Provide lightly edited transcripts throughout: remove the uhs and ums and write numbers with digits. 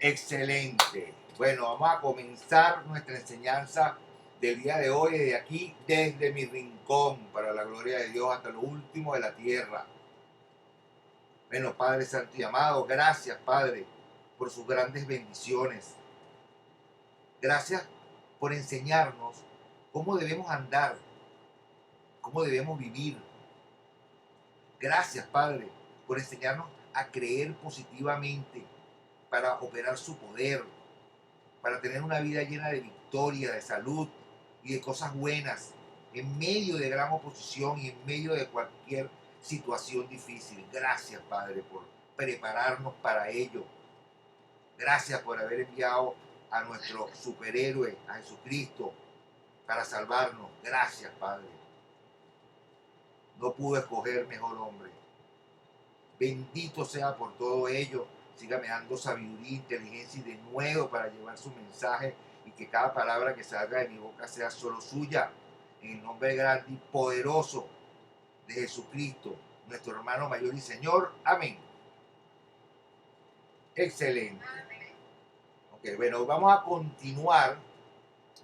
Excelente. Bueno, vamos a comenzar nuestra enseñanza del día de hoy desde aquí, desde mi rincón, para la gloria de Dios, hasta lo último de la tierra. Bueno, Padre Santo y amado, gracias, Padre, por sus grandes bendiciones. Gracias por enseñarnos cómo debemos andar, cómo debemos vivir. Gracias, Padre, por enseñarnos a creer positivamente para operar su poder, para tener una vida llena de victoria, de salud y de cosas buenas, en medio de gran oposición y en medio de cualquier situación difícil. Gracias, Padre, por prepararnos para ello. Gracias por haber enviado a nuestro superhéroe, a Jesucristo, para salvarnos. Gracias, Padre. No pude escoger mejor hombre. Bendito sea por todo ello. Sígame dando sabiduría, inteligencia y denuedo para llevar su mensaje y que cada palabra que salga de mi boca sea solo suya. En el nombre grande y poderoso de Jesucristo, nuestro hermano mayor y Señor. Amén. Excelente. Ok, bueno, vamos a continuar.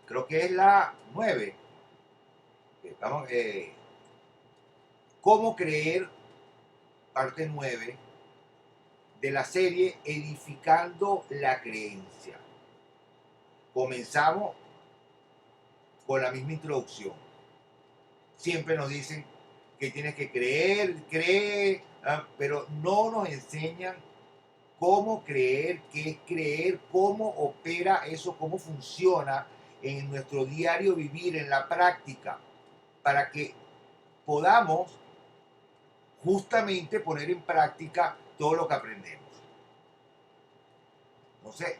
Creo que es la 9. Vamos, ¿cómo creer? Parte 9 de la serie Edificando la Creencia. Comenzamos con la misma introducción. Siempre nos dicen que tienes que creer, cree, pero no nos enseñan cómo creer, qué es creer, cómo opera eso, cómo funciona en nuestro diario vivir, en la práctica, para que podamos justamente poner en práctica todo lo que aprendemos. Entonces,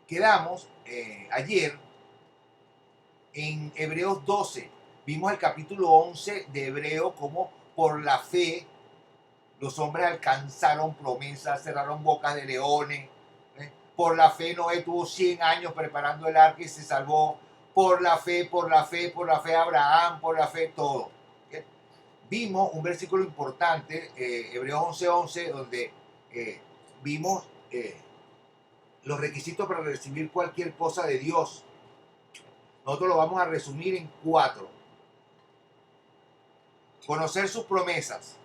quedamos ayer en Hebreos 12. Vimos el capítulo 11 de Hebreos, como por la fe los hombres alcanzaron promesas, cerraron bocas de leones. Por la fe Noé tuvo 100 años preparando el arca y se salvó. Por la fe, por la fe, por la fe Abraham, por la fe todo. Vimos un versículo importante, Hebreos 11:11, donde vimos los requisitos para recibir cualquier cosa de Dios. Nosotros lo vamos a resumir en 4. Conocer sus promesas.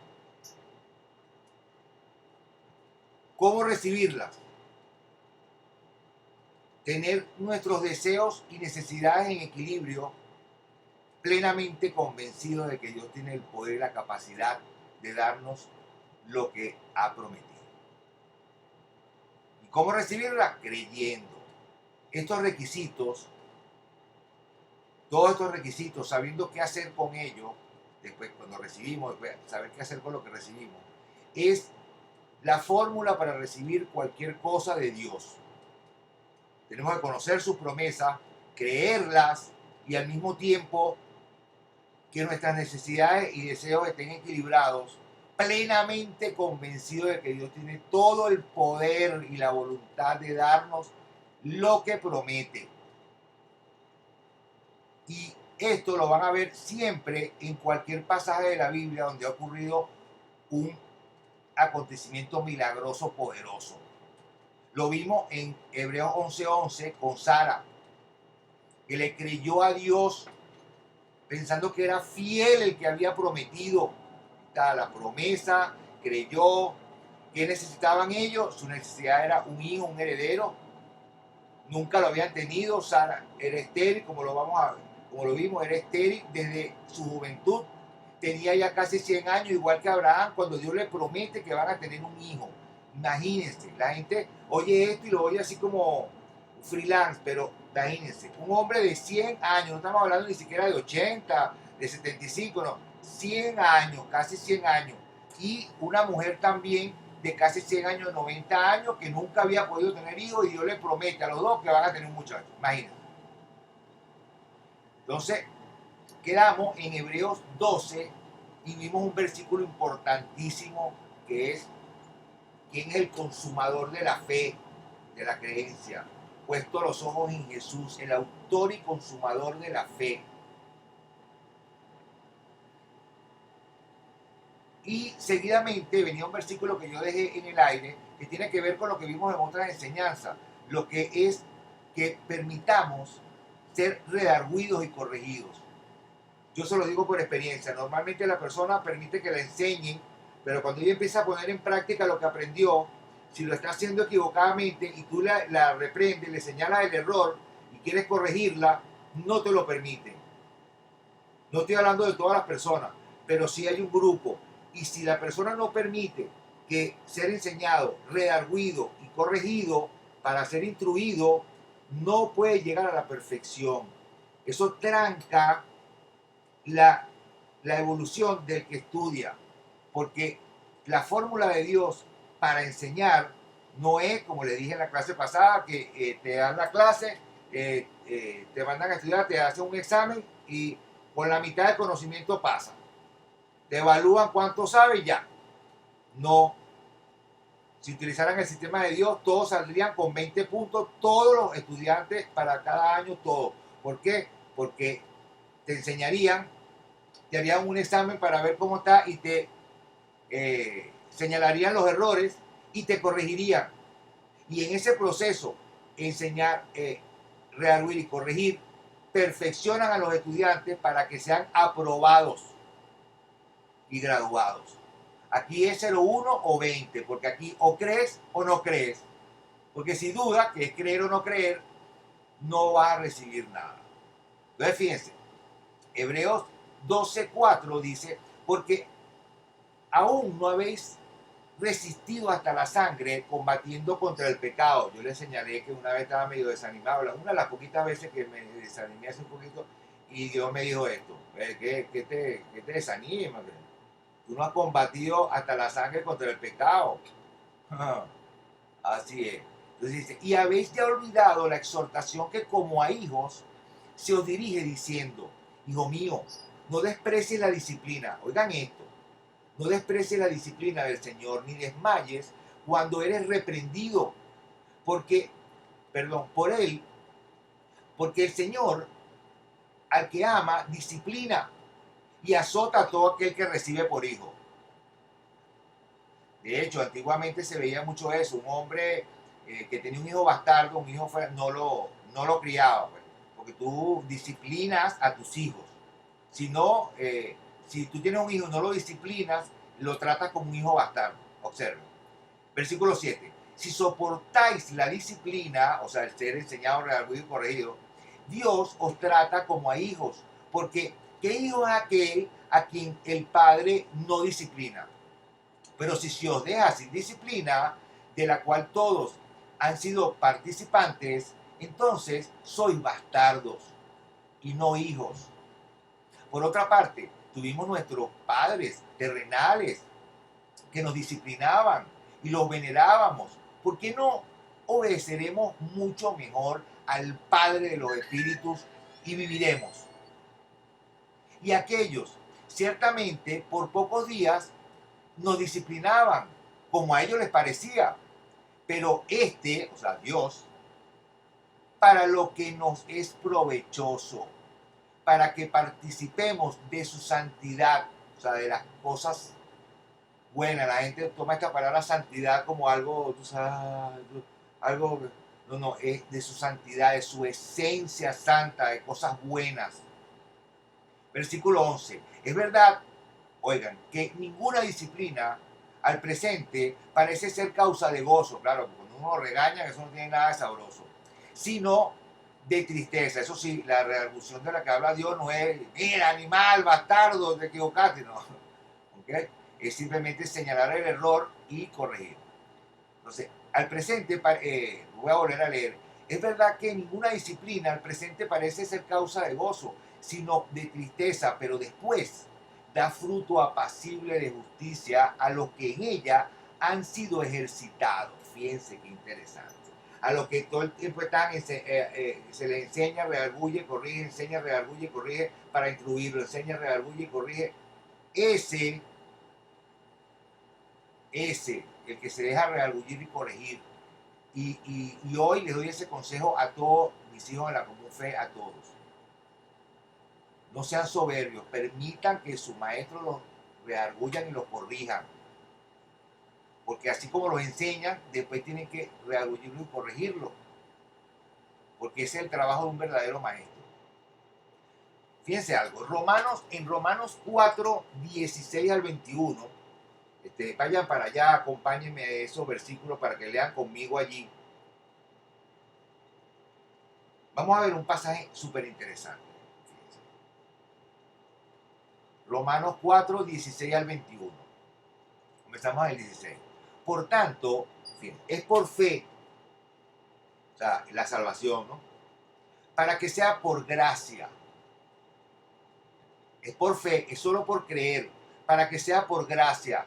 ¿Cómo recibirlas? Tener nuestros deseos y necesidades en equilibrio, plenamente convencidos de que Dios tiene el poder y la capacidad de darnos lo que ha prometido. ¿Y cómo recibirla? Creyendo. Estos requisitos, todos estos requisitos, sabiendo qué hacer con ellos, después cuando recibimos, después saber qué hacer con lo que recibimos, es la fórmula para recibir cualquier cosa de Dios. Tenemos que conocer sus promesas, creerlas y al mismo tiempo que nuestras necesidades y deseos estén equilibrados, plenamente convencidos de que Dios tiene todo el poder y la voluntad de darnos lo que promete. Y esto lo van a ver siempre en cualquier pasaje de la Biblia donde ha ocurrido un acontecimiento milagroso poderoso. Lo vimos en Hebreos 11:11 con Sara, que le creyó a Dios pensando que era fiel el que había prometido. Está la promesa, creyó. ¿Qué necesitaban ellos? Su necesidad era un hijo, un heredero. Nunca lo habían tenido. Sara era estéril, como lo vimos, era estéril desde su juventud. Tenía ya casi 100 años, igual que Abraham, cuando Dios le promete que van a tener un hijo. Imagínense, la gente oye esto y lo oye así como freelance, pero imagínense, un hombre de 100 años, no estamos hablando ni siquiera de 80, de 75, no, 100 años, casi 100 años, y una mujer también de casi 100 años, 90 años, que nunca había podido tener hijos y Dios le promete a los dos que van a tener un muchacho, imagínense. Entonces, quedamos en Hebreos 12 y vimos un versículo importantísimo que es: ¿quién es el consumador de la fe, de la creencia? Puesto los ojos en Jesús, el autor y consumador de la fe. Y seguidamente venía un versículo que yo dejé en el aire que tiene que ver con lo que vimos en otras enseñanzas, lo que es que permitamos ser redarguidos y corregidos. Yo se lo digo por experiencia. Normalmente la persona permite que la enseñen, pero cuando ella empieza a poner en práctica lo que aprendió, si lo está haciendo equivocadamente y tú la reprendes, le señalas el error y quieres corregirla, no te lo permiten. No estoy hablando de todas las personas, pero sí hay un grupo. Y si la persona no permite que ser enseñado, redarguido y corregido para ser instruido, no puede llegar a la perfección. Eso tranca la, la evolución del que estudia, porque la fórmula de Dios para enseñar no es, como le dije en la clase pasada, que te dan la clase, te mandan a estudiar, te hacen un examen y con la mitad del conocimiento pasa. Te evalúan cuánto sabes y ya. No. Si utilizaran el sistema de Dios, todos saldrían con 20 puntos, todos los estudiantes para cada año, todos. ¿Por qué? Porque te enseñarían, te harían un examen para ver cómo está y te señalarían los errores y te corregirían. Y en ese proceso, enseñar, redarguir y corregir, perfeccionan a los estudiantes para que sean aprobados y graduados. Aquí es 0,1 o 20, porque aquí o crees o no crees. Porque si dudas, que es creer o no creer, no vas a recibir nada. Entonces, fíjense, Hebreos 12:4 dice, porque aún no habéis resistido hasta la sangre combatiendo contra el pecado. Yo les señalé que una vez estaba medio desanimado, una de las poquitas veces que me desanimé hace un poquito, y Dios me dijo esto, ¿qué te desanima? Tú no has combatido hasta la sangre contra el pecado. Así es. Entonces dice, y habéis ya olvidado la exhortación que como a hijos se os dirige diciendo, hijo mío, no desprecies la disciplina. Oigan esto, no desprecies la disciplina del Señor, ni desmayes cuando eres reprendido, porque, perdón, por él, porque el Señor al que ama disciplina y azota a todo aquel que recibe por hijo. De hecho, antiguamente se veía mucho eso, un hombre que tenía un hijo bastardo, un hijo no lo criaba, pues, porque tú disciplinas a tus hijos. Si no, si tú tienes un hijo y no lo disciplinas, lo tratas como un hijo bastardo. Observen. Versículo 7. Si soportáis la disciplina, o sea, el ser enseñado, redarguido y corregido, Dios os trata como a hijos. Porque, ¿qué hijo es aquel a quien el padre no disciplina? Pero si se os deja sin disciplina, de la cual todos han sido participantes, entonces sois bastardos y no hijos. Por otra parte, tuvimos nuestros padres terrenales que nos disciplinaban y los venerábamos. ¿Por qué no obedeceremos mucho mejor al Padre de los Espíritus y viviremos? Y aquellos, ciertamente, por pocos días nos disciplinaban como a ellos les parecía, pero o sea, Dios, para lo que nos es provechoso, para que participemos de su santidad, o sea, de las cosas buenas. La gente toma esta palabra santidad como algo, tú sabes, algo, no, no, es de su santidad, de su esencia santa, de cosas buenas. Versículo 11. Es verdad, oigan, que ninguna disciplina al presente parece ser causa de gozo, claro, porque cuando uno lo regaña, eso no tiene nada de sabroso, sino de tristeza. Eso sí, la redargución de la que habla Dios no es, mira, animal, bastardo, te equivocaste, no. ¿Okay? Es simplemente señalar el error y corregir. Entonces, al presente, voy a volver a leer, es verdad que ninguna disciplina al presente parece ser causa de gozo, sino de tristeza, pero después da fruto apacible de justicia a los que en ella han sido ejercitados. Fíjense qué interesante. A los que todo el tiempo están, se les enseña, redarguye, corrige, enseña, redarguye, corrige, para instruirlo, enseña, redarguye, corrige. Ese, el que se deja redarguir y corregir. Y hoy les doy ese consejo a todos mis hijos de la común fe, a todos. No sean soberbios, permitan que su maestro redarguyan y los corrijan. Porque así como los enseñan, después tienen que redarguirlo y corregirlo. Porque ese es el trabajo de un verdadero maestro. Fíjense algo, en Romanos 4, 16 al 21, vayan para allá, acompáñenme a esos versículos para que lean conmigo allí. Vamos a ver un pasaje súper interesante. Romanos 4, 16 al 21. Comenzamos en el 16. Por tanto, es por fe, o sea, la salvación, ¿no? Para que sea por gracia. Es por fe, es solo por creer, para que sea por gracia,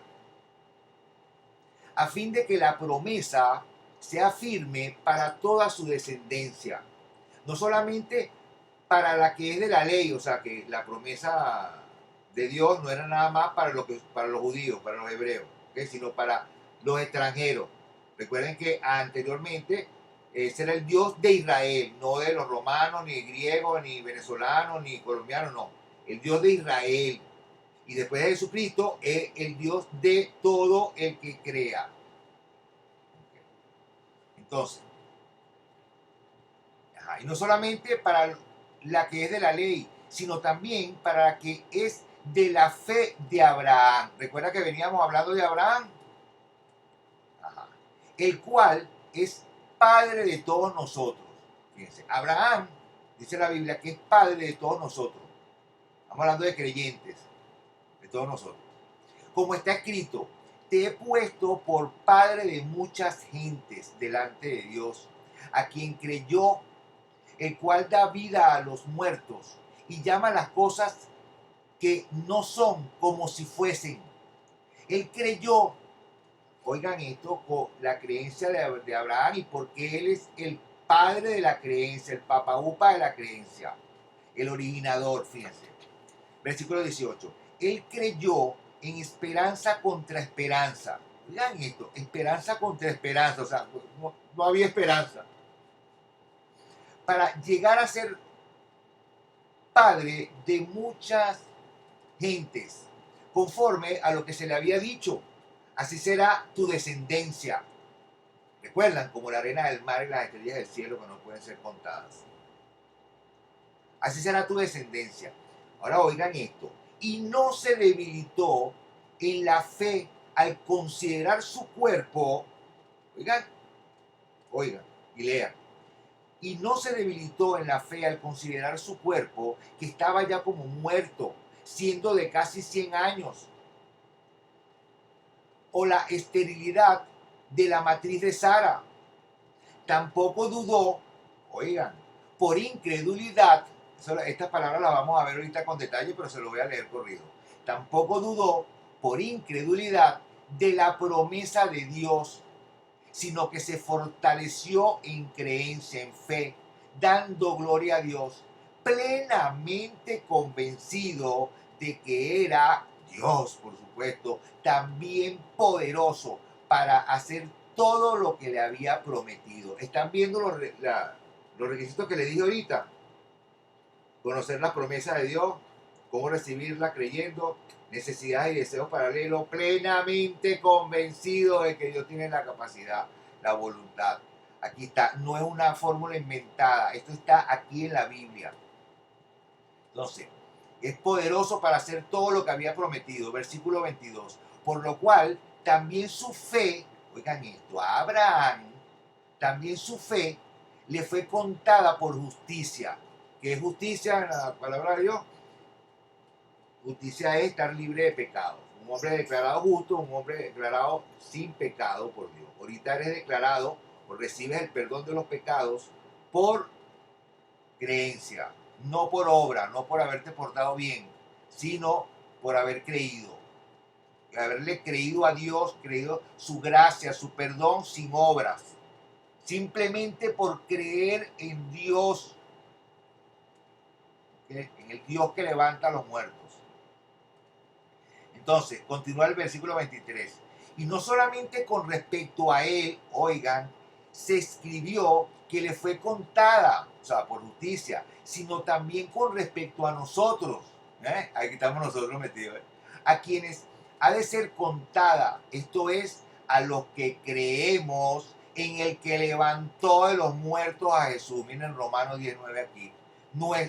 a fin de que la promesa sea firme para toda su descendencia, no solamente para la que es de la ley, o sea, que la promesa de Dios no era nada más para los judíos, para los hebreos, ¿okay? Sino para los extranjeros. Recuerden que anteriormente ese era el Dios de Israel, no de los romanos, ni griegos, ni venezolanos, ni colombianos, no. El Dios de Israel. Y después de Jesucristo es el Dios de todo el que crea. Entonces, y no solamente para la que es de la ley, sino también para la que es de la fe de Abraham. Recuerda que veníamos hablando de Abraham, el cual es padre de todos nosotros. Fíjense, Abraham, dice la Biblia, que es padre de todos nosotros. Estamos hablando de creyentes, de todos nosotros. Como está escrito, te he puesto por padre de muchas gentes delante de Dios, a quien creyó, el cual da vida a los muertos y llama las cosas que no son como si fuesen. Él creyó, oigan esto, con la creencia de Abraham, y porque él es el padre de la creencia, el papaupa de la creencia, el originador, fíjense. Versículo 18. Él creyó en esperanza contra esperanza. Oigan esto, esperanza contra esperanza, o sea, no había esperanza. Para llegar a ser padre de muchas gentes, conforme a lo que se le había dicho. Así será tu descendencia. Recuerdan, como la arena del mar y las estrellas del cielo que no pueden ser contadas. Así será tu descendencia. Ahora oigan esto. Y no se debilitó en la fe al considerar su cuerpo. Oigan, y lean. Y no se debilitó en la fe al considerar su cuerpo, que estaba ya como muerto, siendo de casi 100 años. O la esterilidad de la matriz de Sara. Tampoco dudó, oigan, por incredulidad, estas palabras las vamos a ver ahorita con detalle, pero se lo voy a leer corrido. Tampoco dudó por incredulidad de la promesa de Dios, sino que se fortaleció en creencia, en fe, dando gloria a Dios, plenamente convencido de que era Dios, por supuesto, también poderoso para hacer todo lo que le había prometido. ¿Están viendo los requisitos que le dije ahorita? Conocer la promesa de Dios, cómo recibirla creyendo, necesidades y deseos paralelos, plenamente convencido de que Dios tiene la capacidad, la voluntad. Aquí está, no es una fórmula inventada, esto está aquí en la Biblia. Entonces, es poderoso para hacer todo lo que había prometido, versículo 22, por lo cual también su fe, oigan esto, a Abraham, también su fe le fue contada por justicia. ¿Qué es justicia en la palabra de Dios? Justicia es estar libre de pecado. Un hombre declarado justo, un hombre declarado sin pecado por Dios. Ahorita eres declarado o recibes el perdón de los pecados por creencia, no por obra, no por haberte portado bien, sino por haber creído. Haberle creído a Dios, creído su gracia, su perdón sin obras. Simplemente por creer en Dios, ¿okay? En el Dios que levanta a los muertos. Entonces, continúa el versículo 23. Y no solamente con respecto a él, oigan, se escribió que le fue contada, o sea, por justicia, sino también con respecto a nosotros. Aquí estamos nosotros metidos. a quienes ha de ser contada, esto es, a los que creemos en el que levantó de los muertos a Jesús. Miren Romanos 19 aquí.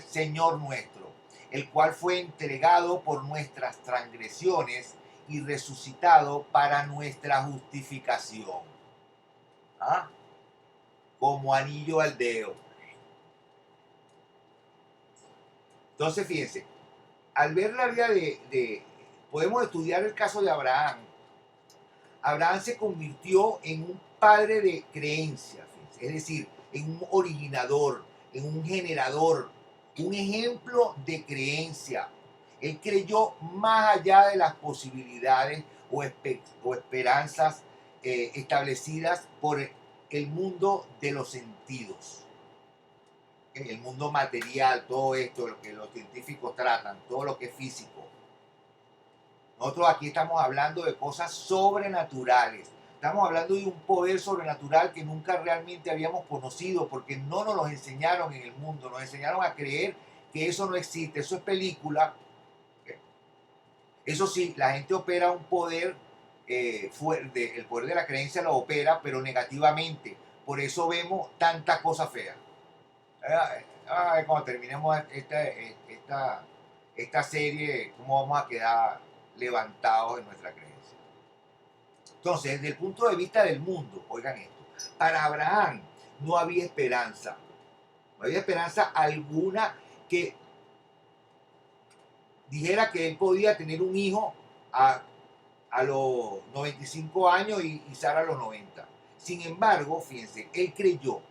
Señor nuestro, el cual fue entregado por nuestras transgresiones y resucitado para nuestra justificación. ¿Ah? Como anillo al dedo. Entonces, fíjense, al ver la vida podemos estudiar el caso de Abraham. Abraham se convirtió en un padre de creencia, fíjense, es decir, en un originador, en un generador, un ejemplo de creencia. Él creyó más allá de las posibilidades o esperanzas establecidas por el mundo de los sentidos. El mundo material, todo esto, lo que los científicos tratan, todo lo que es físico. Nosotros aquí estamos hablando de cosas sobrenaturales. Estamos hablando de un poder sobrenatural que nunca realmente habíamos conocido porque no nos lo enseñaron en el mundo. Nos enseñaron a creer que eso no existe, eso es película. Eso sí, la gente opera un poder fuerte, el poder de la creencia lo opera, pero negativamente. Por eso vemos tantas cosas feas. Cuando terminemos esta serie, ¿cómo vamos a quedar levantados en nuestra creencia? Entonces, desde el punto de vista del mundo, oigan esto, para Abraham no había esperanza. No había esperanza alguna que dijera que él podía tener un hijo a los 95 años y Sara a los 90. Sin embargo, fíjense, él creyó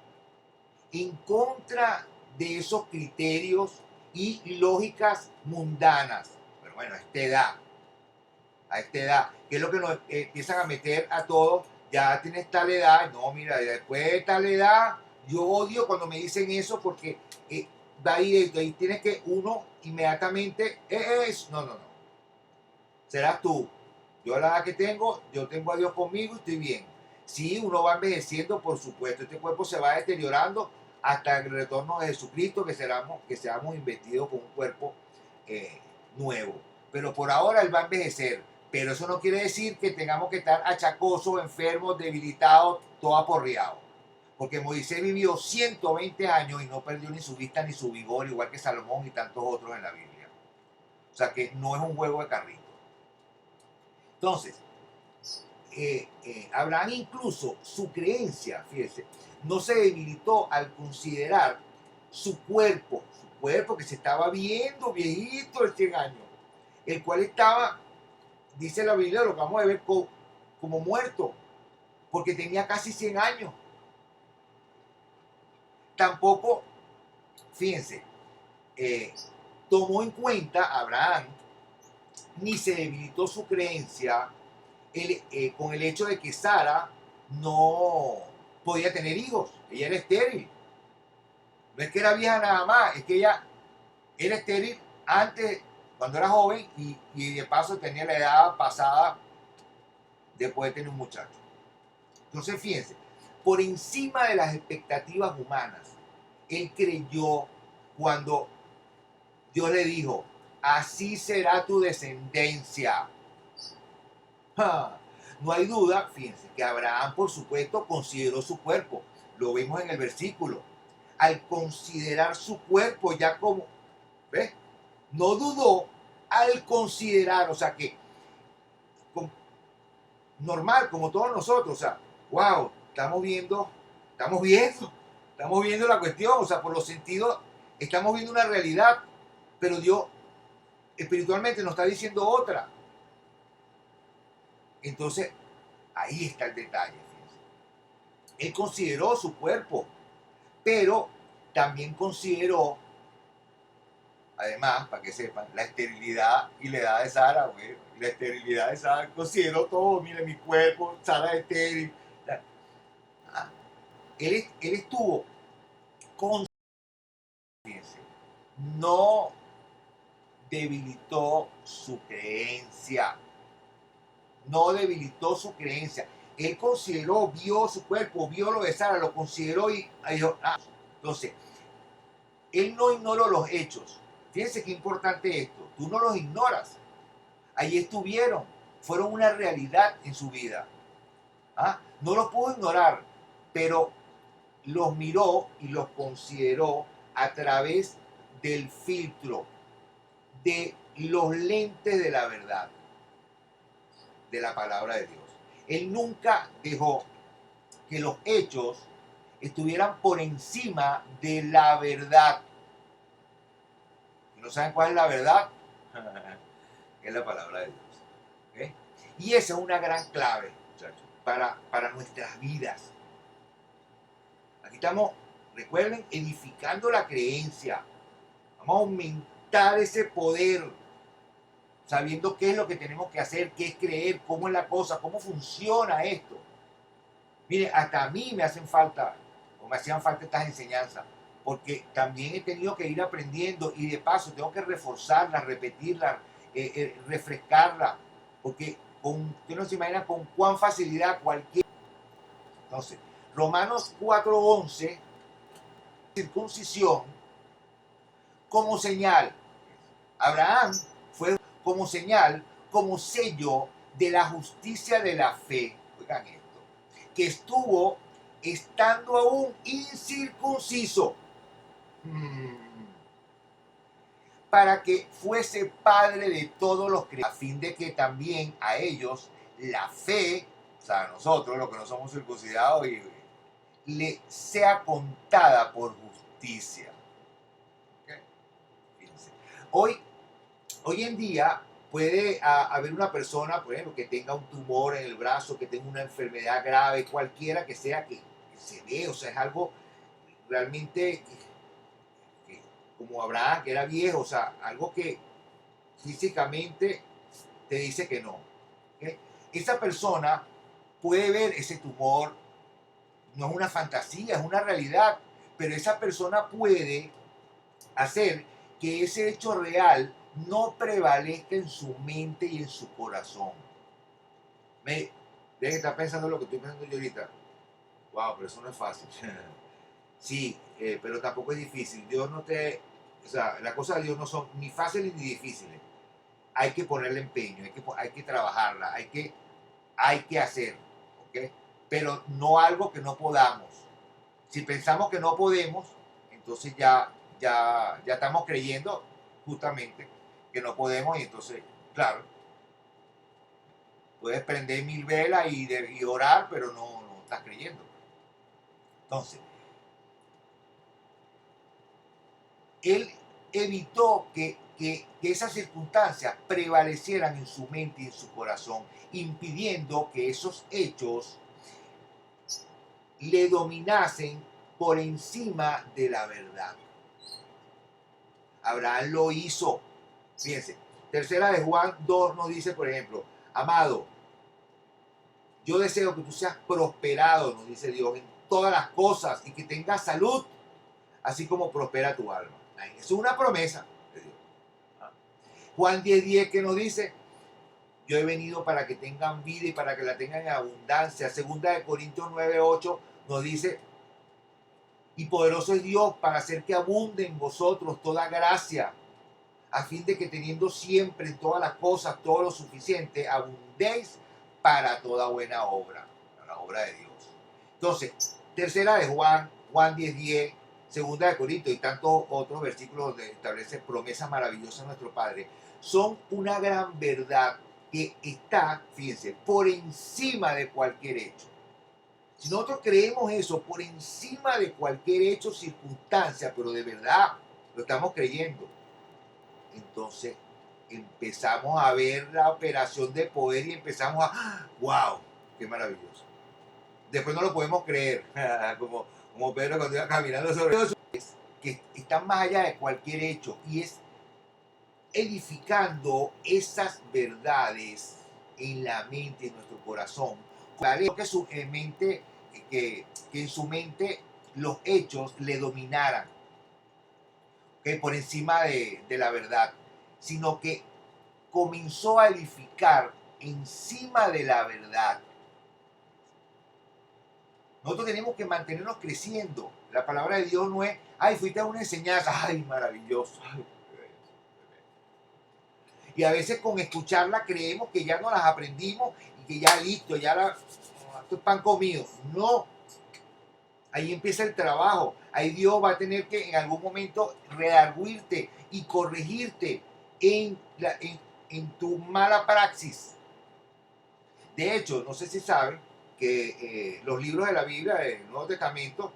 en contra de esos criterios y lógicas mundanas. Pero bueno, a esta edad, que es lo que nos empiezan a meter a todos, ya tienes tal edad, no, mira, después de tal edad, yo odio cuando me dicen eso porque va directo, ahí tienes que uno inmediatamente, no, serás tú, yo la edad que tengo, yo tengo a Dios conmigo y estoy bien. Sí, uno va envejeciendo, por supuesto, este cuerpo se va deteriorando hasta el retorno de Jesucristo, que seamos investidos con un cuerpo nuevo. Pero por ahora Él va a envejecer. Pero eso no quiere decir que tengamos que estar achacosos, enfermos, debilitados, todo aporreado. Porque Moisés vivió 120 años y no perdió ni su vista ni su vigor, igual que Salomón y tantos otros en la Biblia. O sea que no es un juego de carrito. Entonces, Abraham incluso su creencia, fíjese, no se debilitó al considerar su cuerpo que se estaba viendo viejito de 100 años, el cual estaba, dice la Biblia, lo que vamos a ver como muerto, porque tenía casi 100 años. Tampoco, fíjense, tomó en cuenta Abraham, ni se debilitó su creencia con el hecho de que Sara no podía tener hijos, ella era estéril. No es que era vieja nada más, es que ella era estéril antes, cuando era joven, y de paso tenía la edad pasada después de tener un muchacho. Entonces, fíjense, por encima de las expectativas humanas, él creyó cuando Dios le dijo, así será tu descendencia. No hay duda, fíjense, que Abraham, por supuesto, consideró su cuerpo. Lo vemos en el versículo. Al considerar su cuerpo ya como, ¿ves? No dudó al considerar, o sea que, normal, como todos nosotros, o sea, wow, estamos viendo la cuestión, o sea, por los sentidos, estamos viendo una realidad, pero Dios espiritualmente nos está diciendo otra. Entonces, ahí está el detalle, fíjense. Él consideró su cuerpo, pero también consideró, además, para que sepan, la esterilidad y la edad de Sara, güey. La esterilidad de Sara, consideró todo, mire mi cuerpo, Sara es estéril. Él estuvo con, fíjense, no debilitó su creencia. No debilitó su creencia. Él consideró, vio su cuerpo, vio lo de Sara, lo consideró y dijo, entonces, él no ignoró los hechos. Fíjense qué importante esto. Tú no los ignoras. Allí estuvieron, fueron una realidad en su vida. ¿Ah? No los pudo ignorar, pero los miró y los consideró a través del filtro, de los lentes de la verdad, de la palabra de Dios. Él nunca dejó que los hechos estuvieran por encima de la verdad. ¿No saben cuál es la verdad? Es la palabra de Dios. ¿Okay? Y esa es una gran clave, muchachos, para nuestras vidas. Aquí estamos, recuerden, edificando la creencia. Vamos a aumentar ese poder, sabiendo qué es lo que tenemos que hacer, qué es creer, cómo es la cosa, cómo funciona esto. Mire, hasta a mí me hacen falta, o me hacían falta estas enseñanzas, porque también he tenido que ir aprendiendo y de paso tengo que reforzarlas, repetirlas, refrescarlas, porque usted no se imagina con cuán facilidad cualquier... Entonces, Romanos 4:11, circuncisión como señal. Abraham fue como señal, como sello de la justicia de la fe. Oigan esto, que estuvo estando aún incircunciso, para que fuese padre de todos los creyentes, a fin de que también a ellos la fe, o sea, a nosotros, los que no somos circuncidados, le sea contada por justicia. ¿Okay? Fíjense. Hoy en día puede haber una persona, por ejemplo, que tenga un tumor en el brazo, que tenga una enfermedad grave, cualquiera que sea, que se ve, o sea, es algo realmente como Abraham, que era viejo, o sea, algo que físicamente te dice que no. ¿Okay? Esa persona puede ver ese tumor, no es una fantasía, es una realidad, pero esa persona puede hacer que ese hecho real no prevalezca en su mente y en su corazón. Deje que estar pensando lo que estoy pensando yo ahorita. Wow, pero eso no es fácil. Sí, pero tampoco es difícil. Dios no te... O sea, las cosas de Dios no son ni fáciles ni difíciles. Hay que ponerle empeño, hay que trabajarla, hay que hacer. ¿Okay? Pero no algo que no podamos. Si pensamos que no podemos, entonces ya estamos creyendo justamente que no podemos y entonces, claro, puedes prender 1000 velas y orar, pero no estás creyendo. Entonces, él evitó que esas circunstancias prevalecieran en su mente y en su corazón, impidiendo que esos hechos le dominasen por encima de la verdad. Abraham lo hizo. Fíjense, tercera de Juan 2 nos dice, por ejemplo, amado, yo deseo que tú seas prosperado, nos dice Dios, en todas las cosas y que tengas salud, así como prospera tu alma. Es una promesa de Dios. Juan 10:10 que nos dice, yo he venido para que tengan vida y para que la tengan en abundancia. Segunda de Corintios 9:8 nos dice, y poderoso es Dios para hacer que abunde en vosotros toda gracia, a fin de que teniendo siempre en todas las cosas todo lo suficiente, abundéis para toda buena obra, para la obra de Dios. Entonces, tercera de Juan 10:10, segunda de Corintios y tantos otros versículos donde establece promesas maravillosas a nuestro Padre, son una gran verdad que está, fíjense, por encima de cualquier hecho. Si nosotros creemos eso por encima de cualquier hecho, circunstancia, pero de verdad lo estamos creyendo, entonces empezamos a ver la operación de poder y empezamos a, ¡wow! ¡Qué maravilloso! Después no lo podemos creer, como Pedro cuando iba caminando sobre eso, que están más allá de cualquier hecho y es edificando esas verdades en la mente, en nuestro corazón. Que en su mente los hechos le dominaran, ¿okay? Por encima de la verdad, sino que comenzó a edificar encima de la verdad. Nosotros tenemos que mantenernos creciendo. La palabra de Dios no es, ay, fuiste a una enseñanza, ay, maravilloso. Ay, Y a veces con escucharla creemos que ya no las aprendimos y que ya listo, esto es pan comido. No, ahí empieza el trabajo. Ahí Dios va a tener que en algún momento redarguirte y corregirte en tu mala praxis. De hecho, no sé si saben que los libros de la Biblia, del Nuevo Testamento,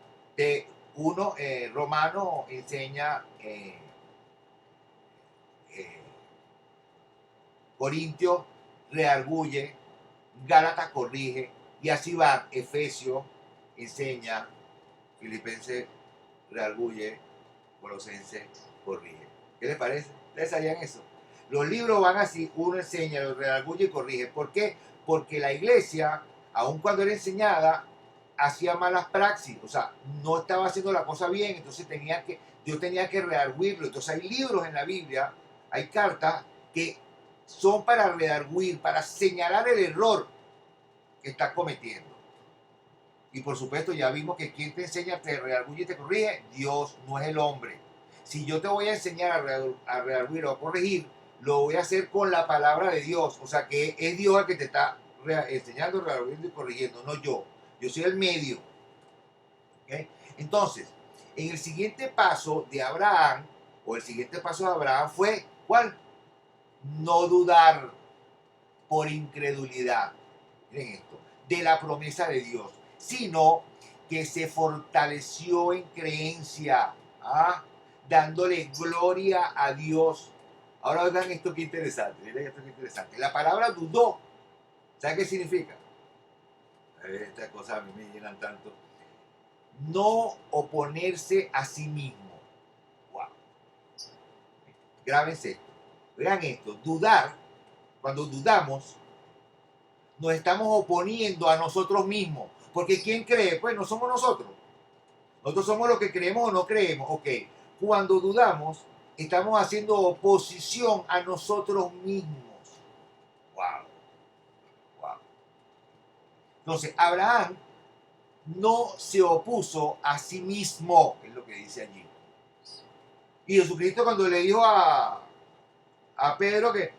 Romano enseña, eh, Corintios redarguye, Gálatas corrige, y así va. Efesios enseña, Filipenses redarguye, Colosenses corrige. ¿Qué les parece? ¿Ustedes sabían eso? Los libros van así, uno enseña, lo redarguye y corrige. ¿Por qué? Porque la iglesia, aun cuando era enseñada, hacía malas praxis, o sea, no estaba haciendo la cosa bien, entonces yo tenía que redarguirlo. Entonces hay libros en la Biblia, hay cartas que son para redarguir, para señalar el error que estás cometiendo. Y por supuesto ya vimos que quien te enseña, te redarguye y te corrige, Dios, no es el hombre. Si yo te voy a enseñar a redarguir o a corregir, lo voy a hacer con la palabra de Dios. O sea que es Dios el que te está enseñando, redarguyendo y corrigiendo, no yo. Yo soy el medio. ¿Okay? Entonces, en el siguiente paso de Abraham, o el siguiente paso de Abraham fue, ¿cuál? No dudar por incredulidad, miren esto, de la promesa de Dios, sino que se fortaleció en creencia, ¿ah? Dándole gloria a Dios. Ahora oigan esto que interesante, miren esto que interesante. La palabra dudó, ¿sabe qué significa? Estas cosas a mí me llenan tanto. No oponerse a sí mismo. Wow. Grábense esto. Vean esto, dudar, cuando dudamos, nos estamos oponiendo a nosotros mismos. Porque ¿quién cree? Pues no somos nosotros. Nosotros somos los que creemos o no creemos. Ok, cuando dudamos, estamos haciendo oposición a nosotros mismos. Wow, wow. Entonces, Abraham no se opuso a sí mismo, es lo que dice allí. Y Jesucristo cuando le dijo a Pedro que,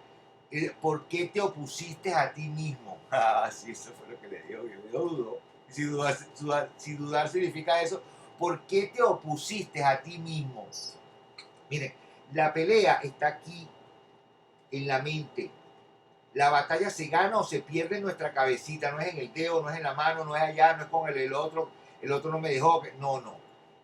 ¿por qué te opusiste a ti mismo? Ah, sí, eso fue lo que le dijo, que le dudó. Si dudar significa eso, ¿por qué te opusiste a ti mismo? Miren, la pelea está aquí, en la mente. La batalla se gana o se pierde en nuestra cabecita, no es en el dedo, no es en la mano, no es allá, no es con el otro no me dejó, no, no.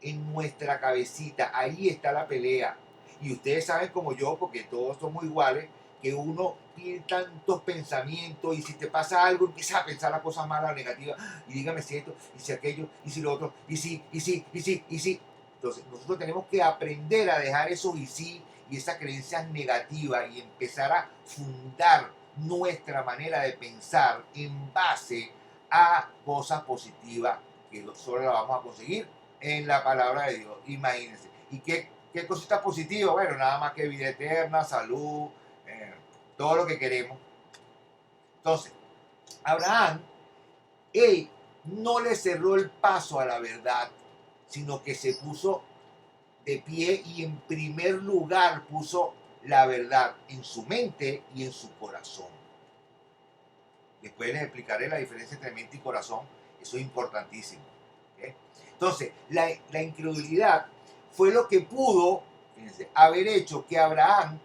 En nuestra cabecita, ahí está la pelea. Y ustedes saben como yo, porque todos somos iguales, que uno tiene tantos pensamientos y si te pasa algo empiezas a pensar las cosas malas o negativas y dígame si esto, y si aquello, y si lo otro, y si, y si, y si, y si. Entonces nosotros tenemos que aprender a dejar esos y sí y esas creencias negativas y empezar a fundar nuestra manera de pensar en base a cosas positivas que solo la vamos a conseguir en la palabra de Dios. Imagínense. ¿Y qué cositas positivas? Bueno, nada más que vida eterna, salud, todo lo que queremos. Entonces, Abraham, él no le cerró el paso a la verdad, sino que se puso de pie y en primer lugar puso la verdad en su mente y en su corazón. Después les explicaré la diferencia entre mente y corazón. Eso es importantísimo. ¿Okay? Entonces, la incredulidad fue lo que pudo, fíjense, haber hecho que Abraham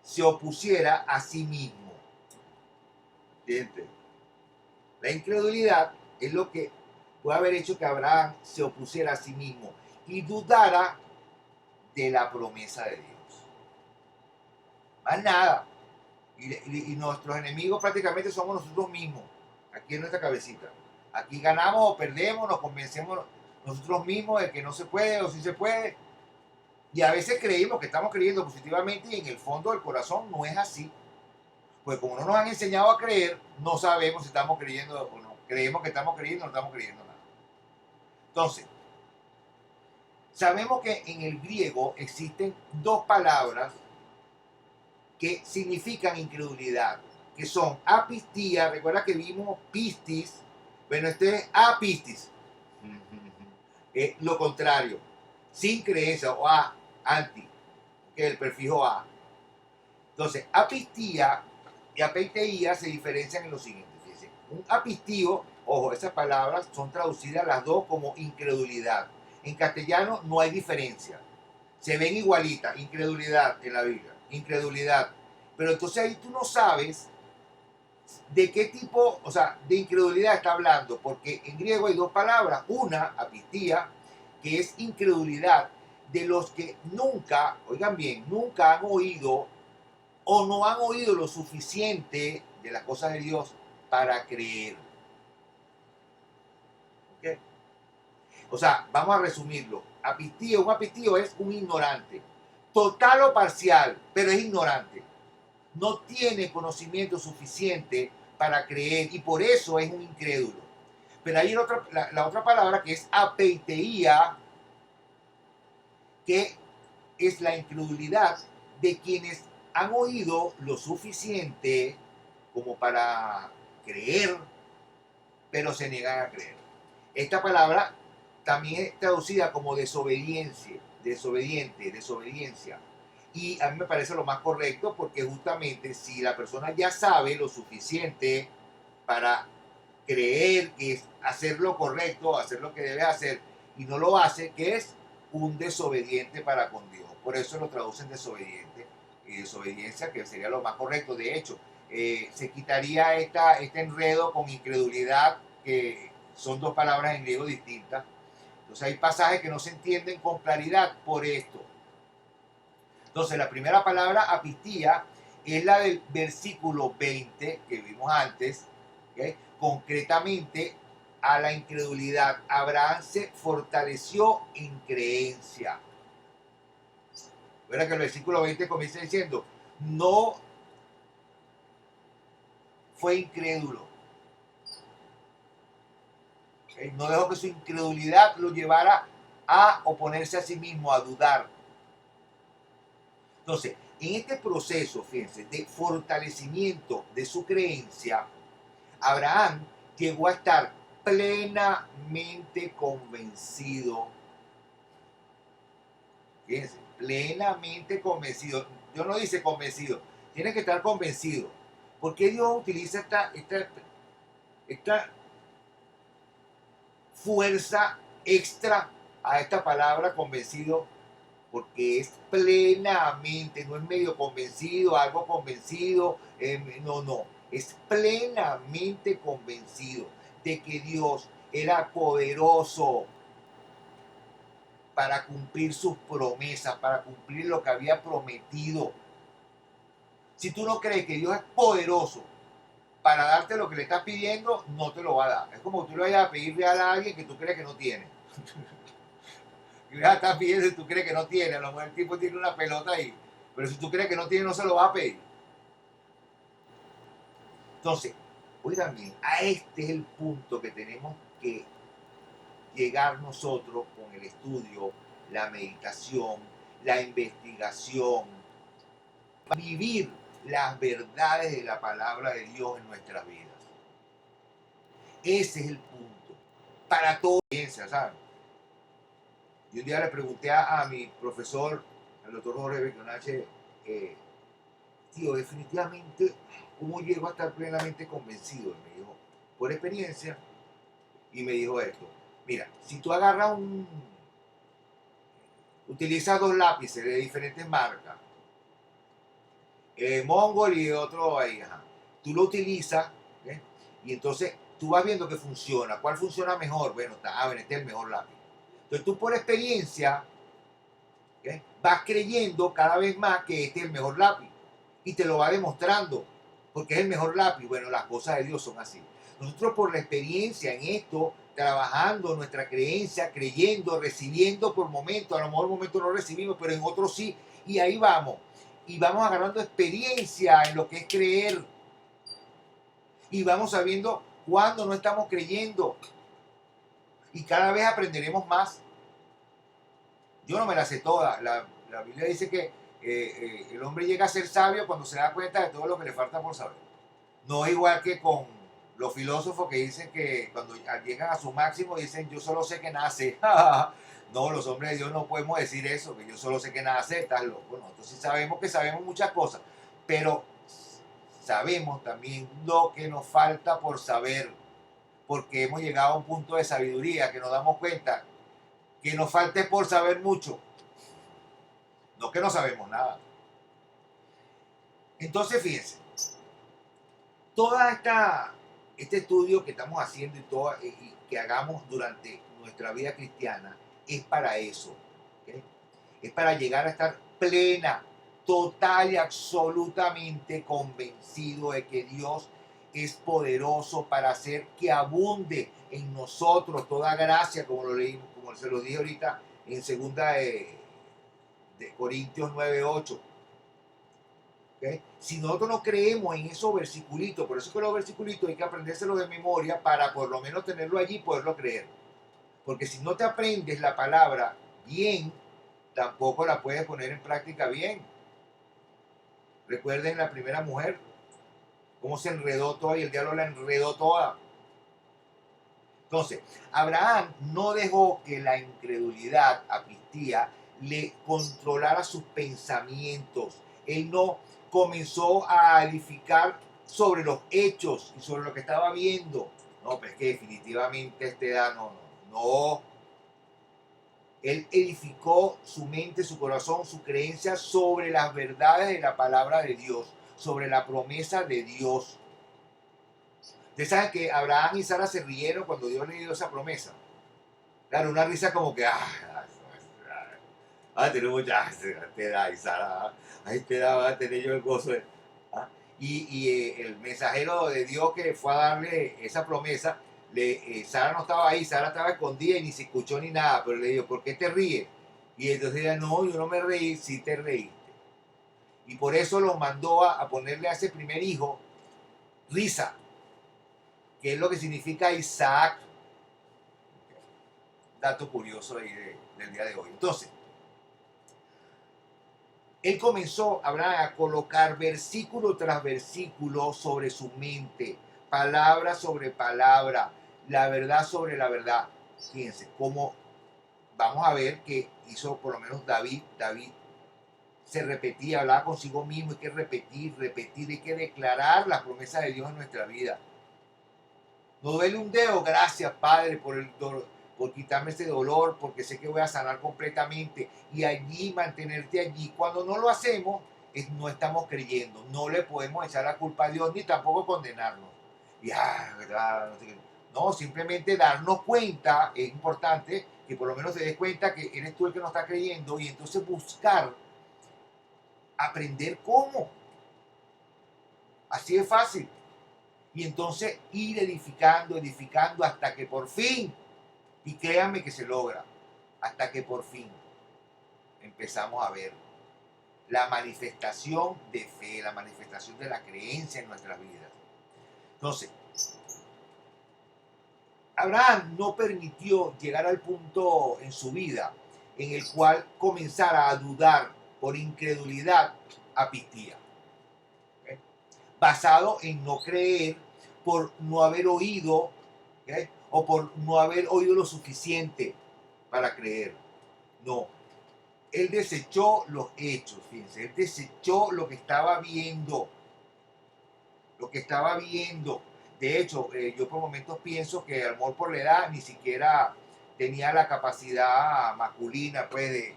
se opusiera a sí mismo. ¿Entienden? La incredulidad es lo que puede haber hecho que Abraham se opusiera a sí mismo y dudara de la promesa de Dios. Más nada. Y nuestros enemigos prácticamente somos nosotros mismos, aquí en nuestra cabecita. Aquí ganamos o perdemos, nos convencemos nosotros mismos de que no se puede o sí se puede. Y a veces creímos que estamos creyendo positivamente y en el fondo del corazón no es así. Pues como no nos han enseñado a creer, no sabemos si estamos creyendo o no. Creemos que estamos creyendo o no estamos creyendo nada. Entonces, sabemos que en el griego existen dos palabras que significan incredulidad, que son apistía, recuerda que vimos pistis, bueno, este es apistis, es lo contrario, sin creencia, o anti, que es el prefijo a. Entonces, apistía y apeiteía se diferencian en lo siguiente. Fíjense, un apistío, ojo, esas palabras son traducidas las dos como incredulidad. En castellano no hay diferencia. Se ven igualitas, incredulidad en la Biblia, incredulidad. Pero entonces ahí tú no sabes de qué tipo, o sea, de incredulidad está hablando, porque en griego hay dos palabras, una, apistía, que es incredulidad de los que nunca, oigan bien, nunca han oído o no han oído lo suficiente de las cosas de Dios para creer. ¿Okay? O sea, vamos a resumirlo. Apistío, un apistío es un ignorante, total o parcial, pero es ignorante. No tiene conocimiento suficiente para creer y por eso es un incrédulo. Pero hay la otra palabra que es apeiteía, que es la incredulidad de quienes han oído lo suficiente como para creer, pero se niegan a creer. Esta palabra también es traducida como desobediencia, desobediencia. Y a mí me parece lo más correcto porque justamente si la persona ya sabe lo suficiente para creer que es hacer lo correcto, hacer lo que debe hacer y no lo hace, que es un desobediente para con Dios. Por eso lo traducen desobediente y desobediencia, que sería lo más correcto. De hecho, se quitaría este enredo con incredulidad, que son dos palabras en griego distintas. Entonces hay pasajes que no se entienden con claridad por esto. Entonces la primera palabra, apistía, es la del versículo 20 que vimos antes, ¿okay? Concretamente a la incredulidad. Abraham se fortaleció en creencia. Verá que el versículo 20 comienza diciendo, no fue incrédulo. ¿Okay? No dejó que su incredulidad lo llevara a oponerse a sí mismo, a dudar. Entonces, en este proceso, fíjense, de fortalecimiento de su creencia, Abraham llegó a estar plenamente convencido. Fíjense, plenamente convencido. Dios no dice convencido, tiene que estar convencido. ¿Por qué Dios utiliza esta fuerza extra a esta palabra convencido? Porque es plenamente, no es medio convencido, algo convencido, no, es plenamente convencido de que Dios era poderoso para cumplir sus promesas, para cumplir lo que había prometido. Si tú no crees que Dios es poderoso para darte lo que le estás pidiendo, no te lo va a dar. Es como tú le vayas a pedirle a alguien que tú crees que no tiene. Y ya estás pidiendo si tú crees que no tiene, a lo mejor el tipo tiene una pelota ahí, pero si tú crees que no tiene, no se lo va a pedir. Entonces, oigan bien, a este es el punto que tenemos que llegar nosotros con el estudio, la meditación, la investigación, vivir las verdades de la palabra de Dios en nuestras vidas. Ese es el punto. Para todo, ¿saben? Y un día le pregunté a mi profesor, al doctor Jorge Beconache, tío, definitivamente, ¿cómo llego a estar plenamente convencido? Y me dijo, por experiencia, y me dijo esto, mira, si tú agarras utilizas dos lápices de diferentes marcas, Mongol y otro ahí, ajá. Tú lo utilizas, ¿eh? Y entonces tú vas viendo que funciona. ¿Cuál funciona mejor? Bueno, este es el mejor lápiz. Entonces tú por experiencia, ¿eh? Vas creyendo cada vez más que este es el mejor lápiz y te lo va demostrando porque es el mejor lápiz. Bueno, las cosas de Dios son así. Nosotros por la experiencia en esto, trabajando nuestra creencia, creyendo, recibiendo por momentos, a lo mejor momentos no recibimos, pero en otros sí, y ahí vamos. Y vamos agarrando experiencia en lo que es creer. Y vamos sabiendo cuándo no estamos creyendo. Y cada vez aprenderemos más. Yo no me la sé toda. La Biblia dice que el hombre llega a ser sabio cuando se da cuenta de todo lo que le falta por saber. No es igual que con los filósofos que dicen que cuando llegan a su máximo dicen yo solo sé que nace. No, los hombres de Dios no podemos decir eso, que yo solo sé que nace, estás loco. Nosotros sí sabemos que sabemos muchas cosas, pero sabemos también lo que nos falta por saber, porque hemos llegado a un punto de sabiduría que nos damos cuenta que nos falta por saber mucho, no que no sabemos nada. Entonces, fíjense, toda este estudio que estamos haciendo y que hagamos durante nuestra vida cristiana es para eso, ¿ok? Es para llegar a estar plena, total y absolutamente convencido de que Dios es poderoso para hacer que abunde en nosotros toda gracia, como lo leímos, como se lo dije ahorita en segunda de Corintios 9:8. ¿Okay? Si nosotros no creemos en esos versiculitos, por eso es que los versiculitos hay que aprendérselos de memoria para por lo menos tenerlo allí y poderlo creer. Porque si no te aprendes la palabra bien, tampoco la puedes poner en práctica bien. Recuerden la primera mujer, cómo se enredó toda y el diablo la enredó toda. Entonces, Abraham no dejó que la incredulidad, apistía, le controlara sus pensamientos. Él no comenzó a edificar sobre los hechos y sobre lo que estaba viendo. No, pero es que definitivamente esta edad no. Él edificó su mente, su corazón, su creencia sobre las verdades de la palabra de Dios, sobre la promesa de Dios. Ustedes saben que Abraham y Sara se rieron cuando Dios le dio esa promesa. Claro, una risa como que, tener mucha edad y Sara, a esta edad va a tener yo el gozo de... el mensajero de Dios que fue a darle esa promesa, Sara no estaba ahí, Sara estaba escondida y ni se escuchó ni nada, pero le dijo, ¿por qué te ríes? Y entonces ella, no, yo no me reí, sí te reíste. Y por eso los mandó a ponerle a ese primer hijo risa, que es lo que significa Isaac. Dato curioso ahí del día de hoy. Entonces, él comenzó, Abraham, a colocar versículo tras versículo sobre su mente, palabra sobre palabra, la verdad sobre la verdad. Fíjense, cómo vamos a ver que hizo por lo menos David se repetía, hablaba consigo mismo, hay que repetir, hay que declarar las promesas de Dios en nuestra vida. No duele un dedo, gracias Padre por el dolor, por quitarme ese dolor, porque sé que voy a sanar completamente y allí mantenerte allí. Cuando no lo hacemos, no estamos creyendo, no le podemos echar la culpa a Dios ni tampoco condenarnos. Y ¿verdad? No, simplemente darnos cuenta, es importante que por lo menos te des cuenta que eres tú el que no está creyendo y entonces buscar aprender cómo. Así es fácil. Y entonces ir edificando hasta que por fin, y créanme que se logra, hasta que por fin empezamos a ver la manifestación de fe, la manifestación de la creencia en nuestras vidas. Entonces, Abraham no permitió llegar al punto en su vida en el cual comenzara a dudar por incredulidad, apistía. ¿Okay? Basado en no creer por no haber oído, ¿okay? O por no haber oído lo suficiente para creer. No. Él desechó los hechos, fíjense, él desechó lo que estaba viendo. Lo que estaba viendo. De hecho, yo por momentos pienso que el amor por la edad ni siquiera tenía la capacidad masculina, pues,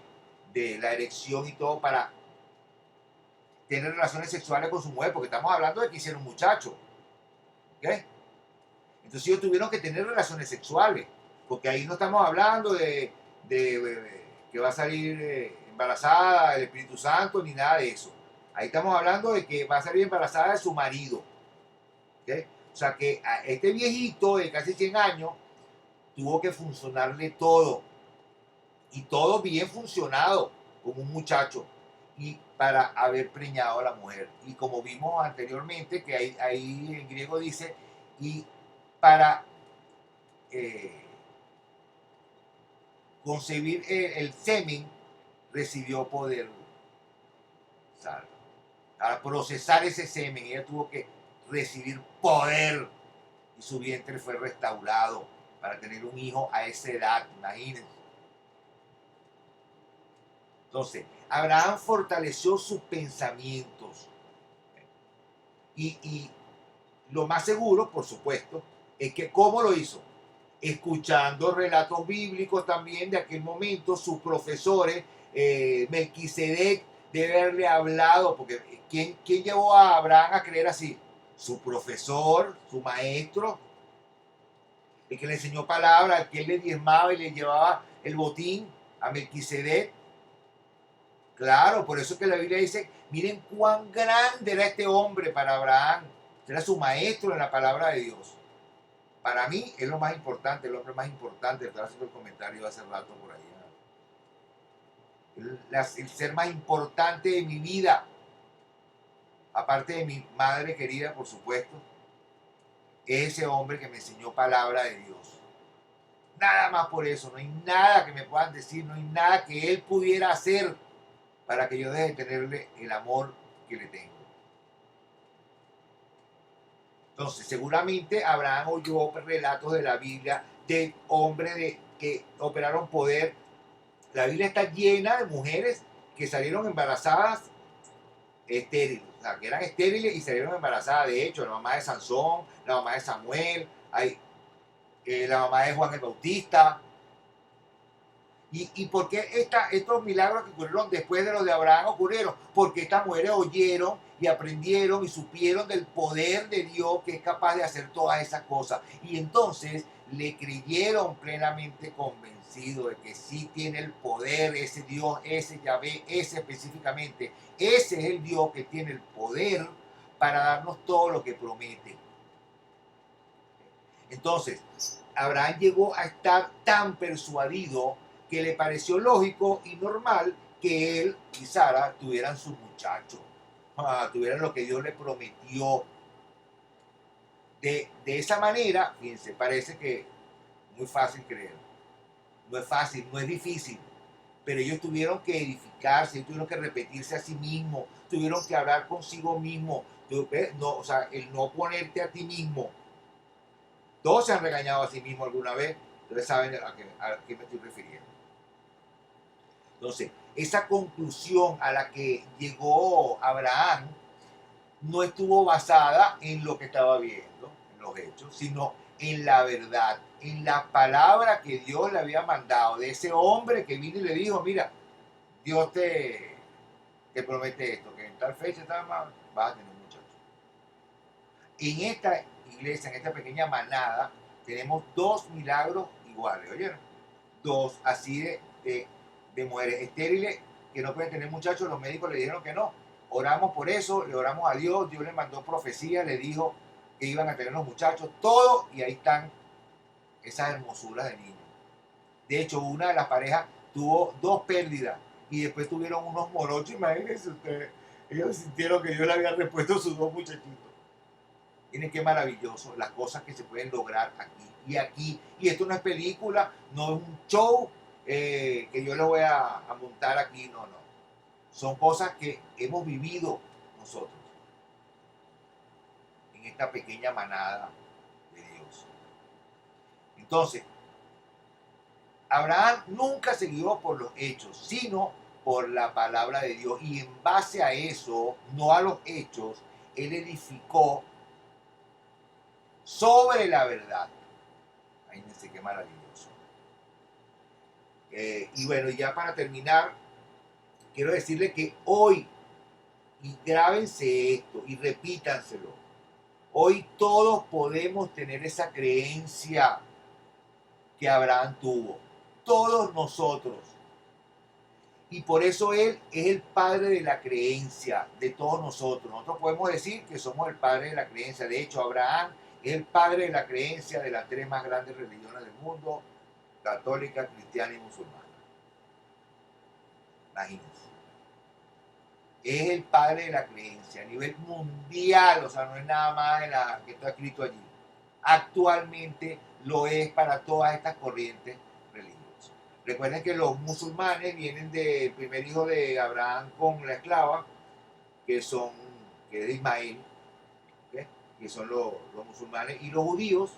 de la erección y todo para tener relaciones sexuales con su mujer, porque estamos hablando de que hicieron muchachos. ¿Okay? Entonces ellos tuvieron que tener relaciones sexuales, porque ahí no estamos hablando de que va a salir embarazada del Espíritu Santo ni nada de eso. Ahí estamos hablando de que va a salir embarazada de su marido. ¿Okay? O sea que a este viejito de casi 100 años tuvo que funcionarle todo. Y todo bien funcionado, como un muchacho. Y para haber preñado a la mujer. Y como vimos anteriormente, que ahí en griego dice, y para concebir el semen, recibió poder. ¿Sabes? Para procesar ese semen, ella tuvo que recibir poder y su vientre fue restaurado para tener un hijo a esa edad, imagínense. Entonces, Abraham fortaleció sus pensamientos, Y lo más seguro, por supuesto, es que ¿cómo lo hizo? Escuchando relatos bíblicos también de aquel momento, sus profesores, Melquisedec debe haberle hablado, porque ¿quién llevó a Abraham a creer así? Su profesor, su maestro, el que le enseñó palabras, el que él le diezmaba y le llevaba el botín a Melquisedec. Claro, por eso que la Biblia dice, miren cuán grande era este hombre para Abraham. Era su maestro en la palabra de Dios. Para mí es lo más importante, el hombre más importante. Estaba haciendo el comentario hace rato por ahí. El ser más importante de mi vida, aparte de mi madre querida, por supuesto, es ese hombre que me enseñó palabra de Dios. Nada más por eso, no hay nada que me puedan decir, no hay nada que él pudiera hacer para que yo deje de tenerle el amor que le tengo. Entonces, seguramente Abraham oyó relatos de la Biblia de hombres que operaron poder. La Biblia está llena de mujeres que salieron embarazadas estériles, o sea, que eran estériles y salieron embarazadas. De hecho, la mamá de Sansón, la mamá de Samuel, la mamá de Juan el Bautista. ¿Y por qué estos milagros que ocurrieron después de los de Abraham ocurrieron? Porque estas mujeres oyeron y aprendieron y supieron del poder de Dios que es capaz de hacer todas esas cosas. Y entonces le creyeron plenamente convencidos de que sí tiene el poder, ese Dios, ese Yahvé, ese específicamente. Ese es el Dios que tiene el poder para darnos todo lo que promete. Entonces, Abraham llegó a estar tan persuadido que le pareció lógico y normal que él y Sara tuvieran sus muchachos, tuvieran lo que Dios le prometió. De esa manera, fíjense, parece que muy fácil creer. No es fácil, no es difícil, pero ellos tuvieron que edificarse, tuvieron que repetirse a sí mismos, tuvieron que hablar consigo mismo, no, o sea, el no ponerte a ti mismo. Todos se han regañado a sí mismos alguna vez, ustedes saben a qué me estoy refiriendo. Entonces, esa conclusión a la que llegó Abraham no estuvo basada en lo que estaba viendo, en los hechos, sino en la verdad, en la palabra que Dios le había mandado, de ese hombre que vino y le dijo, mira, Dios te promete esto, que en tal fecha vas a tener un muchacho. En esta iglesia, en esta pequeña manada, tenemos dos milagros iguales, ¿oyeron? Dos así de mujeres estériles que no pueden tener muchachos, los médicos le dijeron que no. Oramos por eso, le oramos a Dios, Dios le mandó profecía, le dijo que iban a tener los muchachos, todo, y ahí están esas hermosuras de niños. De hecho, una de las parejas tuvo dos pérdidas y después tuvieron unos morochos, imagínense ustedes, ellos sintieron que Dios le había repuesto sus dos muchachitos. Miren qué maravilloso las cosas que se pueden lograr aquí. Y esto no es película, no es un show que yo le voy a montar aquí, no. Son cosas que hemos vivido nosotros en esta pequeña manada de Dios. Entonces, Abraham nunca se guió por los hechos, sino por la palabra de Dios. Y en base a eso, no a los hechos, él edificó sobre la verdad. Imagínense qué maravilloso. Y bueno, ya para terminar, quiero decirles que hoy, y grábense esto y repítanselo, hoy todos podemos tener esa creencia que Abraham tuvo. Todos nosotros. Y por eso él es el padre de la creencia de todos nosotros. Nosotros podemos decir que somos el padre de la creencia. De hecho, Abraham es el padre de la creencia de las tres más grandes religiones del mundo: católica, cristiana y musulmana. Imagínense. Es el padre de la creencia a nivel mundial, o sea, no es nada más en la que está escrito allí. Actualmente lo es para todas estas corrientes religiosas. Recuerden que los musulmanes vienen del primer hijo de Abraham con la esclava, que es de Ismael, ¿okay? Que son los musulmanes, y los judíos,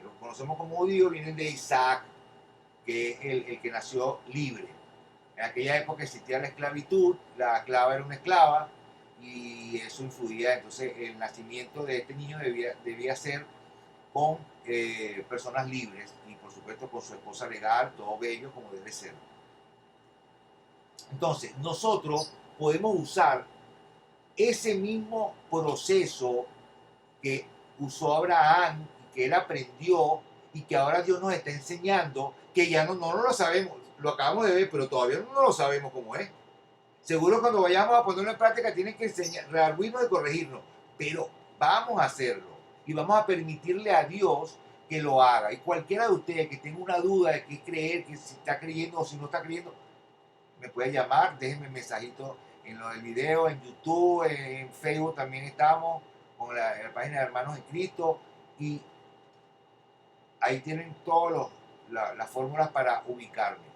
los conocemos como judíos, vienen de Isaac, que es el que nació libre. En aquella época existía la esclavitud, la esclava era una esclava, y eso influía. Entonces el nacimiento de este niño debía ser con personas libres y por supuesto con su esposa legal, todo bello como debe ser. Entonces nosotros podemos usar ese mismo proceso que usó Abraham y que él aprendió y que ahora Dios nos está enseñando, que ya no lo sabemos, lo acabamos de ver, pero todavía no lo sabemos cómo es. Seguro cuando vayamos a ponerlo en práctica tienen que enseñar, redarguirnos y corregirnos, pero vamos a hacerlo y vamos a permitirle a Dios que lo haga. Y cualquiera de ustedes que tenga una duda de qué creer, que si está creyendo o si no está creyendo, me puede llamar, déjenme un mensajito en lo del video, en YouTube, en Facebook también estamos, con la página de Hermanos en Cristo, y ahí tienen todas las fórmulas para ubicarme.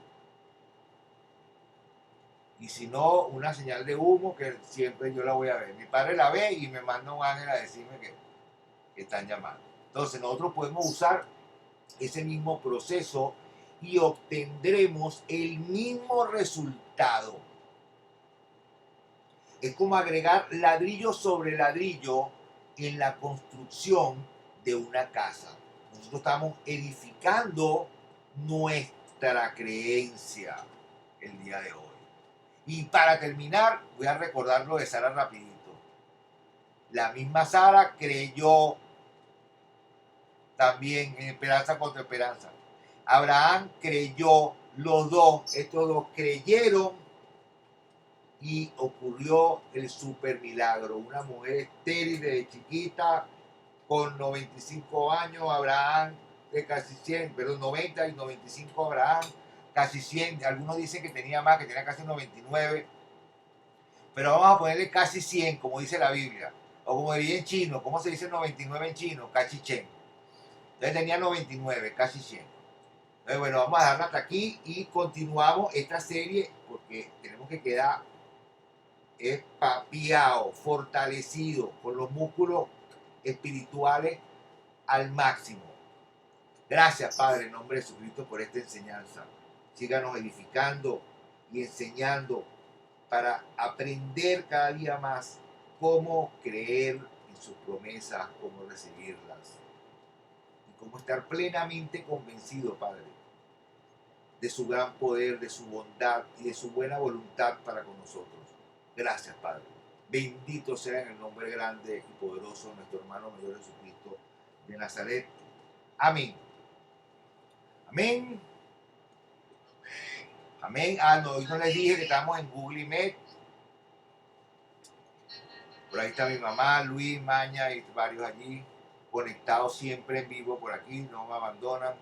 Y si no, una señal de humo que siempre yo la voy a ver. Mi padre la ve y me manda un ángel a decirme que están llamando. Entonces nosotros podemos usar ese mismo proceso y obtendremos el mismo resultado. Es como agregar ladrillo sobre ladrillo en la construcción de una casa. Nosotros estamos edificando nuestra creencia el día de hoy. Y para terminar, voy a recordar lo de Sara rapidito. La misma Sara creyó también en esperanza contra esperanza. Abraham creyó, estos dos creyeron y ocurrió el super milagro. Una mujer estéril de chiquita, con 95 años, Abraham de casi 100, perdón, 90 y 95 Abraham, casi 100, algunos dicen que tenía más, que tenía casi 99, pero vamos a ponerle casi 100, como dice la Biblia, o como diría en chino, ¿cómo se dice 99 en chino? Casi 100. Entonces tenía 99, casi 100. Entonces, bueno, vamos a dejarla hasta aquí y continuamos esta serie porque tenemos que quedar papiado, fortalecido, con los músculos espirituales al máximo. Gracias, Padre, en nombre de Jesucristo, por esta enseñanza. Síganos edificando y enseñando para aprender cada día más cómo creer en sus promesas, cómo recibirlas y cómo estar plenamente convencido, Padre, de su gran poder, de su bondad y de su buena voluntad para con nosotros. Gracias, Padre. Bendito sea en el nombre grande y poderoso de nuestro hermano mayor Jesucristo de Nazaret. Amén. Amén. Amén. No, hoy no les dije que estamos en Google Meet. Por ahí está mi mamá, Luis, Maña y varios allí, conectados siempre en vivo por aquí, no me abandonan.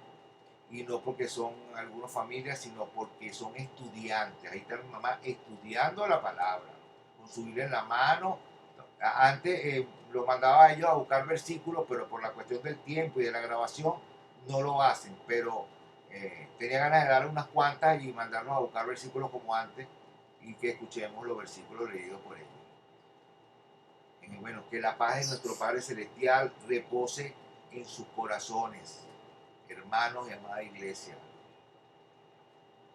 Y no porque son algunas familias, sino porque son estudiantes. Ahí está mi mamá estudiando la palabra, con su Biblia en la mano. Antes lo mandaba a ellos a buscar versículos, pero por la cuestión del tiempo y de la grabación no lo hacen. Pero tenía ganas de darle unas cuantas y mandarlos a buscar versículos como antes y que escuchemos los versículos leídos por ellos. Bueno, que la paz de nuestro Padre Celestial repose en sus corazones, hermanos y amada iglesia.